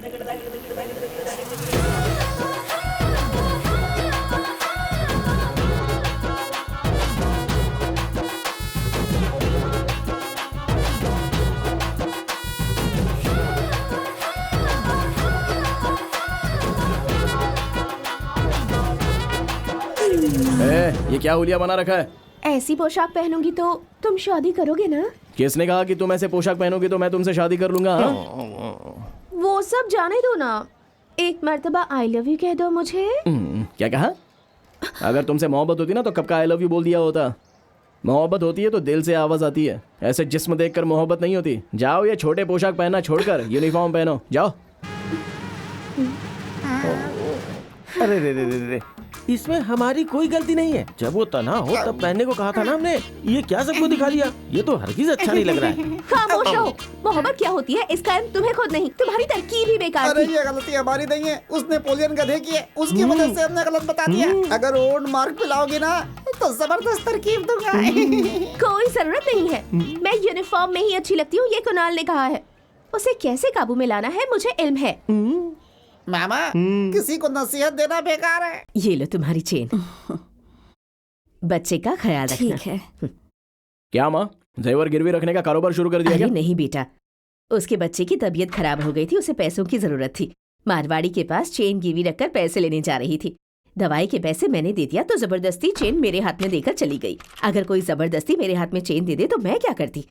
ये क्या हुलिया बना रखा है? ऐसी पोशाक पहनूंगी तो तुम शादी करोगे ना? किसने कहा कि तुम ऐसे पोशाक पहनोगी तो मैं तुमसे शादी कर लूंगा? वो सब जाने दो ना, एक मर्तबा आई लव यू कह दो मुझे। क्या कहा? अगर तुमसे मोहब्बत होती ना तो कब का आई लव यू बोल दिया होता। मोहब्बत होती है तो दिल से आवाज आती है, ऐसे जिस्म देखकर मोहब्बत नहीं होती। जाओ ये छोटे पोशाक पहनना छोड़कर यूनिफॉर्म पहनो, जाओ। अरे रे रे रे रे, इसमें हमारी कोई गलती नहीं है। जब वो तन्हा हो तब पहनने को कहा था ना हमने। ये क्या सबको दिखा दिया? ये तो हरगिज अच्छा नहीं लग रहा है। खामोश रहो। मोहब्बत क्या होती है इसका इल्म तुम्हें खुद नहीं, तुम्हारी तरकीब ही बेकार अरे थी। ये गलती हमारी नहीं है, उस नेपोलियन गधे की है, उसकी वजह से हमने गलत बता दिया। अगर ओल्ड मार्क पिलाओगे ना तो जबरदस्त तरकीब दूंगा। कोई जरूरत नहीं है, मैं यूनिफॉर्म में ही अच्छी लगती हूँ, ये कुणाल ने कहा है। उसे कैसे काबू में लाना है मुझे इल्म है। मामा, किसी को नसीहत देना बेकार है। ये लो तुम्हारी चेन, बच्चे का ख्याल रखना। ठीक है। क्या माँ, जेवर गिरवी रखने का कारोबार शुरू कर दिया अरे क्या? नहीं बेटा, उसके बच्चे की तबीयत खराब हो गई थी, उसे पैसों की जरूरत थी। मारवाड़ी के पास चेन गिरवी रखकर पैसे लेने जा रही थी। दवाई के पैसे मैंने दे दिया तो जबरदस्ती चेन मेरे हाथ में देकर चली गई। अगर कोई जबरदस्ती मेरे हाथ में चेन दे दे तो मैं क्या करती?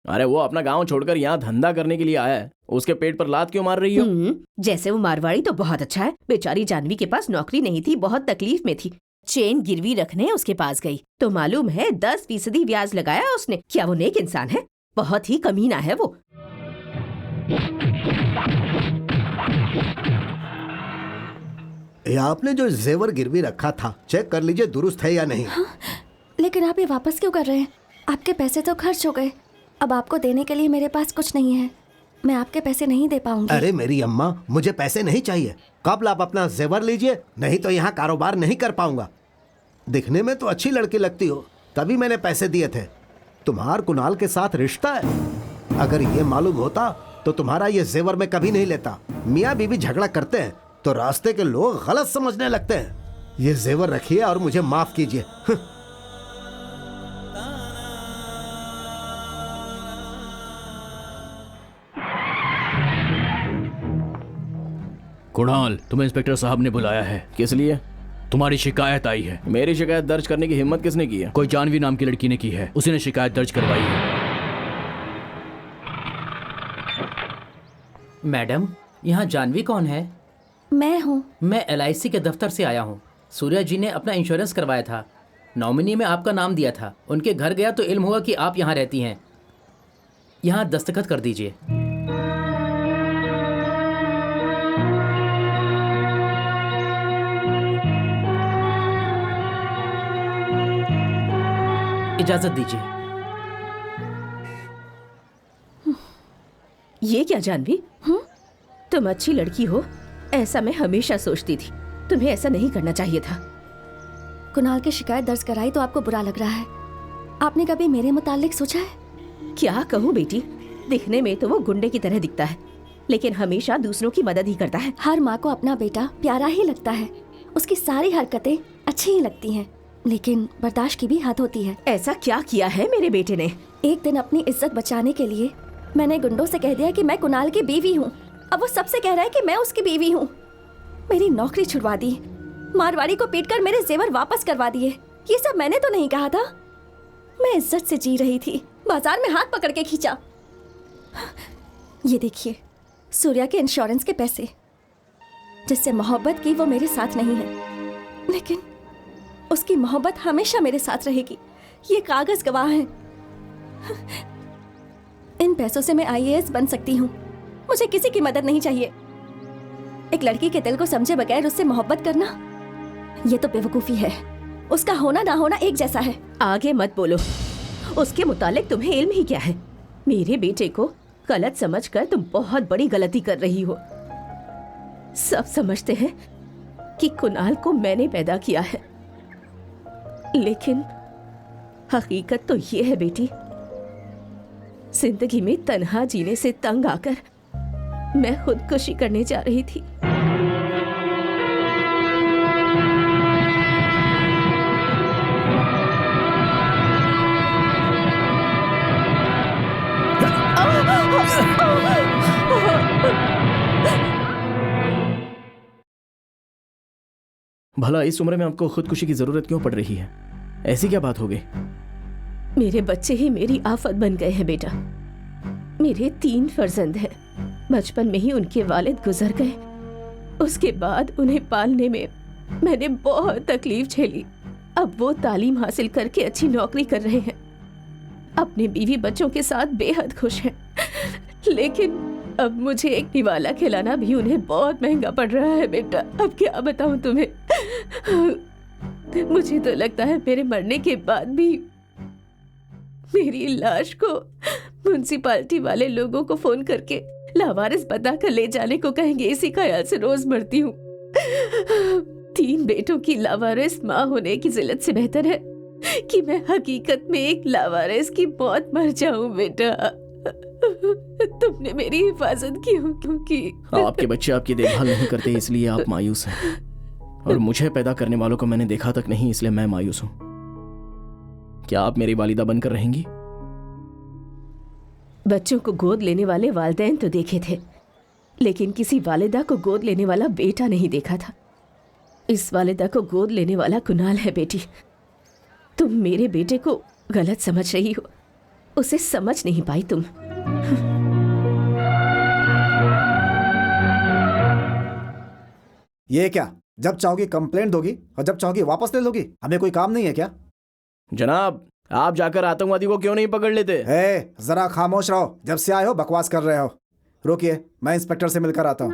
अरे वो अपना गांव छोड़कर यहाँ धंधा करने के लिए आया है, उसके पेट पर लात क्यों मार रही हो? जैसे वो मारवाड़ी तो बहुत अच्छा है, बेचारी जानवी के पास नौकरी नहीं थी, बहुत तकलीफ में थी। चेन गिरवी रखने उसके पास गई तो मालूम है 10% ब्याज लगाया उसने। क्या वो नेक इंसान है? बहुत ही कमीना है वो। ये आपने जो जेवर गिरवी रखा था, चेक कर लीजिए दुरुस्त है या नहीं। हाँ, लेकिन आप ये वापस क्यों कर रहे हैं? आपके पैसे तो खर्च हो गए, अब आपको देने के लिए मेरे पास कुछ नहीं है। मैं आपके पैसे नहीं दे पाऊंगी। अरे मेरी अम्मा, मुझे पैसे नहीं चाहिए। कब आप अपना जेवर लीजिए, नहीं तो यहाँ कारोबार नहीं कर पाऊंगा। दिखने में तो अच्छी लड़की लगती हो, तभी मैंने पैसे दिए थे। तुम्हार कुणाल के साथ रिश्ता है। अगर ये मालूम होता तो तुम्हारा ये जेवर मैं कभी नहीं लेता। मियाँ बीवी झगड़ा करते हैं तो रास्ते के लोग गलत समझने लगते हैं। ये जेवर रखिए और मुझे माफ कीजिए। कुणाल, तुम्हें इंस्पेक्टर साहब ने बुलाया है। किस लिए? तुम्हारी शिकायत आई है। मेरी शिकायत दर्ज करने की हिम्मत किसने की है? कोई जानवी नाम की लड़की ने की है, उसी ने शिकायत दर्ज करवाई है। मैडम, यहाँ जानवी कौन है? मैं हूँ। मैं LIC के दफ्तर से आया हूँ। सूर्या जी ने अपना इंश्योरेंस करवाया था, नॉमिनी में आपका नाम दिया था। उनके घर गया तो इल्म हुआ कि आप यहाँ रहती हैं। यहाँ दस्तखत कर दीजिए। इजाजत दीजिए। ये क्या जानवी? तुम अच्छी लड़की हो, ऐसा मैं हमेशा सोचती थी। तुम्हें ऐसा नहीं करना चाहिए था। कुणाल की शिकायत दर्ज कराई तो आपको बुरा लग रहा है। आपने कभी मेरे मुतालिक सोचा है? क्या कहूँ बेटी, दिखने में तो वो गुंडे की तरह दिखता है, लेकिन हमेशा दूसरों की मदद ही करता है। हर माँ को अपना बेटा प्यारा ही लगता है, उसकी सारी हरकतें अच्छी ही लगती हैं, लेकिन बर्दाश्त की भी हद होती है। ऐसा क्या किया है मेरे बेटे ने? एक दिन अपनी इज्जत बचाने के लिए मैंने गुंडों से कह दिया कि मैं कुणाल की बीवी हूँ। अब वो सबसे कह रहा है कि मैं उसकी बीवी हूँ। मेरी नौकरी छुड़वा दी, मारवाड़ी को पीटकर मेरे जेवर वापस करवा दिए। ये सब मैंने तो नहीं कहा था। मैं इज्जत से जी रही थी, बाजार में हाथ पकड़ के खींचा। ये देखिए, सूर्या के इंश्योरेंस के पैसे। जिससे मोहब्बत की वो मेरे साथ नहीं है, लेकिन उसकी मोहब्बत हमेशा मेरे साथ रहेगी। ये कागज गवाह है। इन पैसों से मैं IAS बन सकती हूँ। मुझे किसी की मदद नहीं चाहिए। एक लड़की के दिल को समझे बगैर उससे मोहब्बत करना, ये तो बेवकूफी है। उसका होना ना होना एक जैसा है। आगे मत बोलो, उसके मुतालिक तुम्हें इल्म ही क्या है? मेरे बेटे को गलत समझकर तुम बहुत बड़ी गलती कर रही हो। सब समझते हैं कि कुणाल को मैंने पैदा किया है, लेकिन हकीकत तो ये है बेटी, जिंदगी में तन्हा जीने से तंग आकर मैं खुदकुशी करने जा रही थी। भला इस उम्र में आपको खुदकुशी की जरूरत क्यों पड़ रही है? ऐसी क्या बात हो गई? मेरे बच्चे ही मेरी आफत बन गए हैं बेटा। मेरे 3 फर्जंद हैं। बचपन में ही उनके वालिद गुजर गए। उसके बाद उन्हें पालने में मैंने बहुत तकलीफ झेली। अब वो तालीम हासिल करके अच्छी नौकरी कर रहे हैं, अपने बीवी बच्चों के साथ बेहद खुश हैं। लेकिन अब मुझे एक निवाला खिलाना भी उन्हें बहुत महंगा पड़ रहा है बेटा। अब क्या बताऊं तुम्हें। मुझे तो लगता है मेरे मरने के बाद भी मेरी लाश को म्युनिसिपालिटी वाले लोगों को फोन करके लावारिस बताकर ले जाने को कहेंगे। इसी ख्याल से रोज मरती हूँ। 3 बेटों की लावारिस माँ होने की जिल्लत से बेहतर है कि मैं हकीकत में एक लावारिस की मौत मर जाऊं बेटा। तुमने मेरी हिफाजत की हो क्योंकि आपके बच्चे आपकी देखभाल नहीं करते इसलिए आप मायूस हैं, और मुझे पैदा करने वालों को मैंने देखा तक नहीं इसलिए मैं मायूस हूं। क्या आप मेरी वालिदा बनकर रहेंगी? बच्चों को गोद लेने वाले वालिदैन तो देखे थे, लेकिन किसी वालिदा को गोद लेने वाला बेटा नहीं देखा था। इस वालिदा को गोद लेने वाला कुनाल है बेटी। तुम मेरे बेटे को गलत समझ रही हो, उसे समझ नहीं पाई तुम। ये क्या, जब चाहोगी कंप्लेंट दोगी और जब चाहोगी वापस ले लोगी? हमें कोई काम नहीं है क्या? जनाब, आप जाकर आतंकवादी को क्यों नहीं पकड़ लेते? जरा खामोश रहो। जब से आए हो बकवास कर रहे हो। रुकिए, मैं इंस्पेक्टर से मिलकर आता हूँ।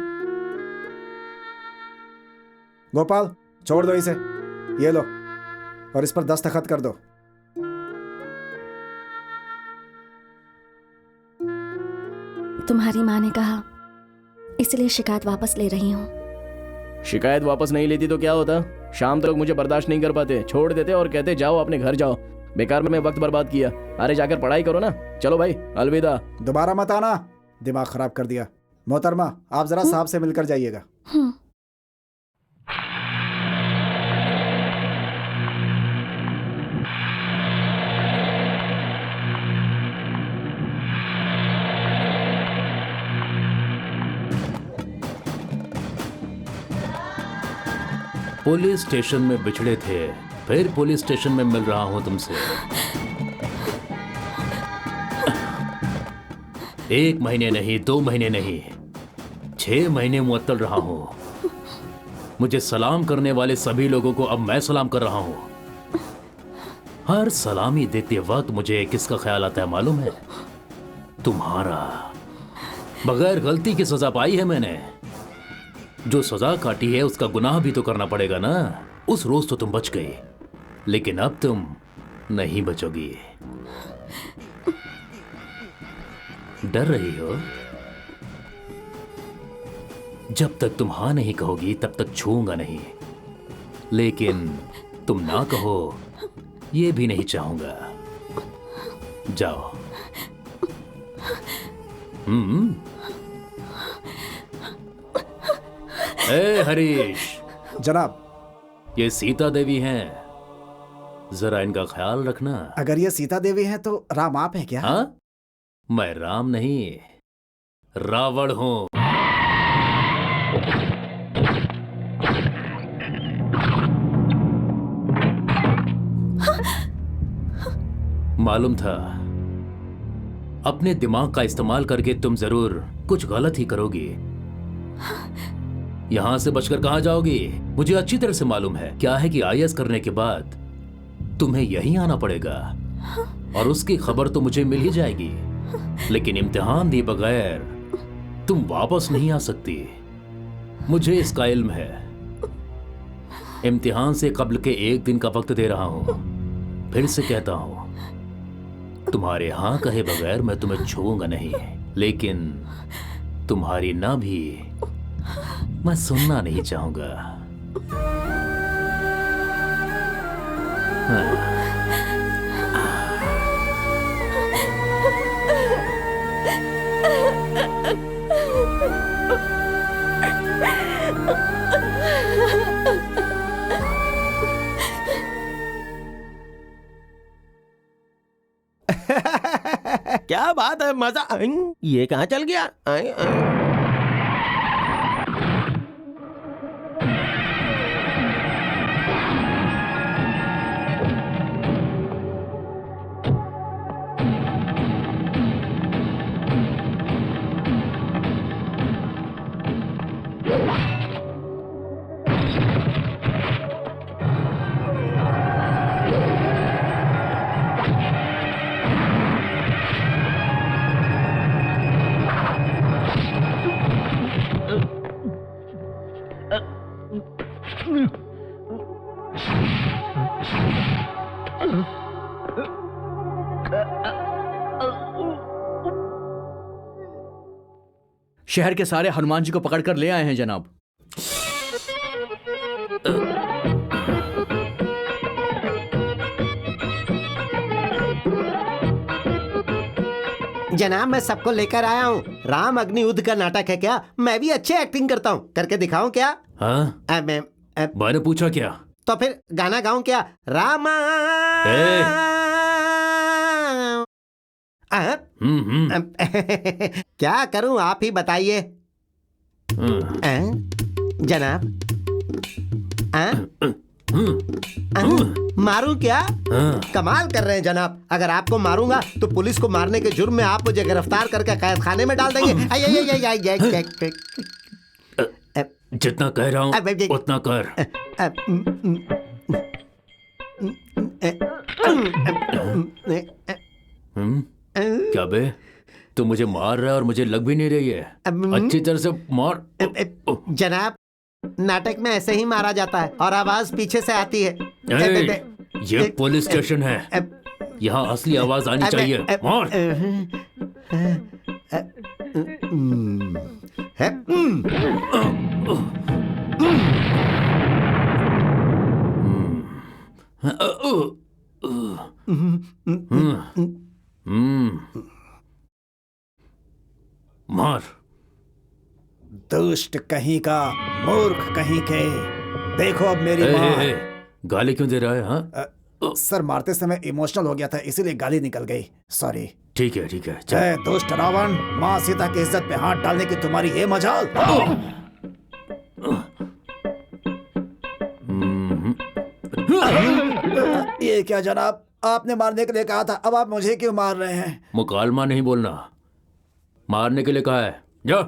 गोपाल, छोड़ दो इसे। ये लो, और इस पर दस्तखत कर दो। तुम्हारी माँ ने कहा, इसलिए शिकायत वापस ले रही हूँ। शिकायत वापस नहीं लेती तो क्या होता? शाम तक मुझे बर्दाश्त नहीं कर पाते, छोड़ देते और कहते जाओ अपने घर जाओ। बेकार में वक्त बर्बाद किया। अरे जाकर पढ़ाई करो ना। चलो भाई, अलविदा। दोबारा मत आना, दिमाग खराब कर दिया। मोहतरमा, आप जरा साहब से मिलकर जाइएगा। पुलिस स्टेशन में बिछड़े थे, फिर पुलिस स्टेशन में मिल रहा हूं तुमसे। 1 महीने नहीं, 2 महीने नहीं, 6 महीने मुअत्तल रहा हूं। मुझे सलाम करने वाले सभी लोगों को अब मैं सलाम कर रहा हूं। हर सलामी देते वक्त मुझे किसका ख्याल आता है मालूम है? तुम्हारा। बगैर गलती की सजा पाई है मैंने। जो सजा काटी है उसका गुनाह भी तो करना पड़ेगा ना। उस रोज तो तुम बच गई, लेकिन अब तुम नहीं बचोगी। डर रही हो? जब तक तुम हाँ नहीं कहोगी तब तक छूऊंगा नहीं, लेकिन तुम ना कहो ये भी नहीं चाहूंगा। जाओ। ए हरीश। जनाब, ये सीता देवी हैं, जरा इनका ख्याल रखना। अगर ये सीता देवी हैं तो राम आप हैं क्या? हाँ? मैं राम नहीं, रावण हूं। मालूम था अपने दिमाग का इस्तेमाल करके तुम जरूर कुछ गलत ही करोगी। यहां से बचकर कहां जाओगी मुझे अच्छी तरह से मालूम है। क्या है कि आईएएस करने के बाद तुम्हें यहीं आना पड़ेगा, और उसकी खबर तो मुझे मिल ही जाएगी, लेकिन इम्तिहान दिए बगैर तुम वापस नहीं आ सकती। मुझे इसका इल्म है। इम्तिहान से कब्ल के 1 दिन का वक्त दे रहा हूं। फिर से कहता हूं, तुम्हारे हाँ कहे बगैर मैं तुम्हें छूऊंगा नहीं, लेकिन तुम्हारी ना भी मैं सुनना नहीं चाहूंगा। क्या बात है, मजा। ये कहाँ चल गया? शहर के सारे हनुमान जी को पकड़कर ले आए हैं जनाब। जनाब मैं सबको लेकर आया हूँ। राम अग्नि युद्ध का नाटक है क्या? मैं भी अच्छे एक्टिंग करता हूँ, करके दिखाऊं क्या? हाँ, मैंने पूछा क्या? तो फिर गाना गाऊं क्या? रामा क्या करूं आप ही बताइए। जनाब मारूं क्या? कमाल कर रहे हैं जनाब। अगर आपको मारूंगा तो पुलिस को मारने के जुर्म में आप मुझे गिरफ्तार करके कैद खाने में डाल देंगे। जितना कह रहा हूँ उतना कर। क्या बे, तू मुझे मार रहा है और मुझे लग भी नहीं रही है। अच्छी तरह से मार। जनाब नाटक में ऐसे ही मारा जाता है और आवाज पीछे से आती है। ये पुलिस स्टेशन है, यहाँ असली आवाज आनी चाहिए। मार। मार। दुष्ट कहीं का, मूर्ख कहीं के। देखो अब मेरी माँ। गाली क्यों दे रहा है? हाँ सर, मारते समय इमोशनल हो गया था, इसीलिए गाली निकल गई। सॉरी। ठीक है ठीक है। जय दुष्ट रावण, माँ सीता की इज्जत पे हाथ डालने की तुम्हारी ये मजाल। ये क्या जनाब, आपने मारने के लिए कहा था, अब आप मुझे क्यों मार रहे हैं? मुकालमा नहीं बोलना, मारने के लिए कहा है। जा।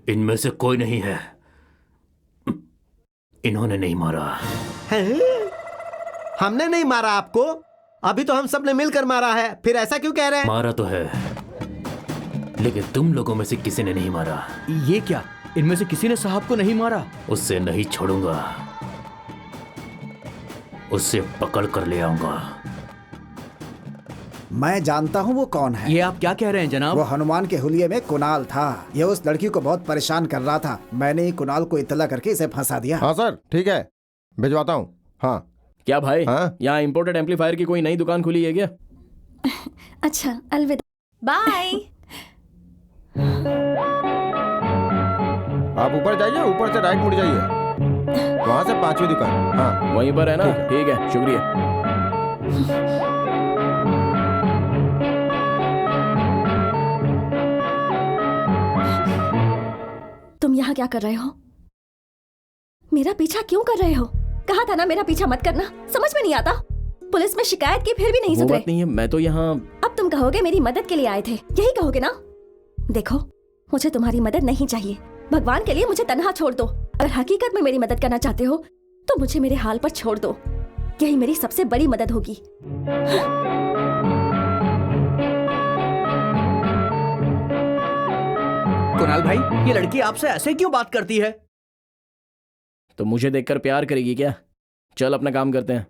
इनमें से कोई नहीं है, इन्होंने नहीं मारा। हमने नहीं मारा आपको? अभी तो हम सब ने मिलकर मारा है, फिर ऐसा क्यों कह रहे हैं? मारा तो है, लेकिन तुम लोगों में से किसी ने नहीं मारा। ये क्या, इनमें से किसी ने साहब को नहीं मारा? उससे नहीं छोड़ूंगा, उससे पकड़ कर ले आऊंगा। मैं जानता हूँ वो कौन है। ये आप क्या कह रहे हैं जनाब? वो हनुमान के हुलिये में कुणाल था। ये उस लड़की को बहुत परेशान कर रहा था। मैंने ही कुणाल को इत्तला करके इसे फंसा दिया। हाँ सर, ठीक है, भिजवाता हूँ। हाँ क्या भाई, हाँ? यहाँ इम्पोर्टेड एम्पलीफायर की कोई नई दुकान खुली है क्या? अच्छा, अलविदा। बाय। आप ऊपर जाइए, ऊपर से राइट मुड़ जाइए, वहाँ से 5वीं दुकान। हाँ वहीं पर है ना? ठीक है, शुक्रिया। तुम यहाँ क्या कर रहे हो? मेरा पीछा क्यों कर रहे हो? कहा था ना मेरा पीछा मत करना। समझ में नहीं आता? पुलिस में शिकायत की फिर भी नहीं वो सुधरे। बात नहीं है, मैं तो यहाँ। अब तुम कहोगे मेरी मदद के लिए आए थे, यही कहोगे ना? देखो, मुझे तुम्हारी मदद नहीं चाहिए। भगवान के लिए मुझे तन्हा छोड़ दो। अगर हकीकत में मेरी मदद करना चाहते हो तो मुझे मेरे हाल पर छोड़ दो। यही मेरी सबसे बड़ी मदद होगी। कुणाल भाई, ये लड़की आपसे ऐसे क्यों बात करती है? तो मुझे देखकर प्यार करेगी क्या? चल अपना काम करते हैं।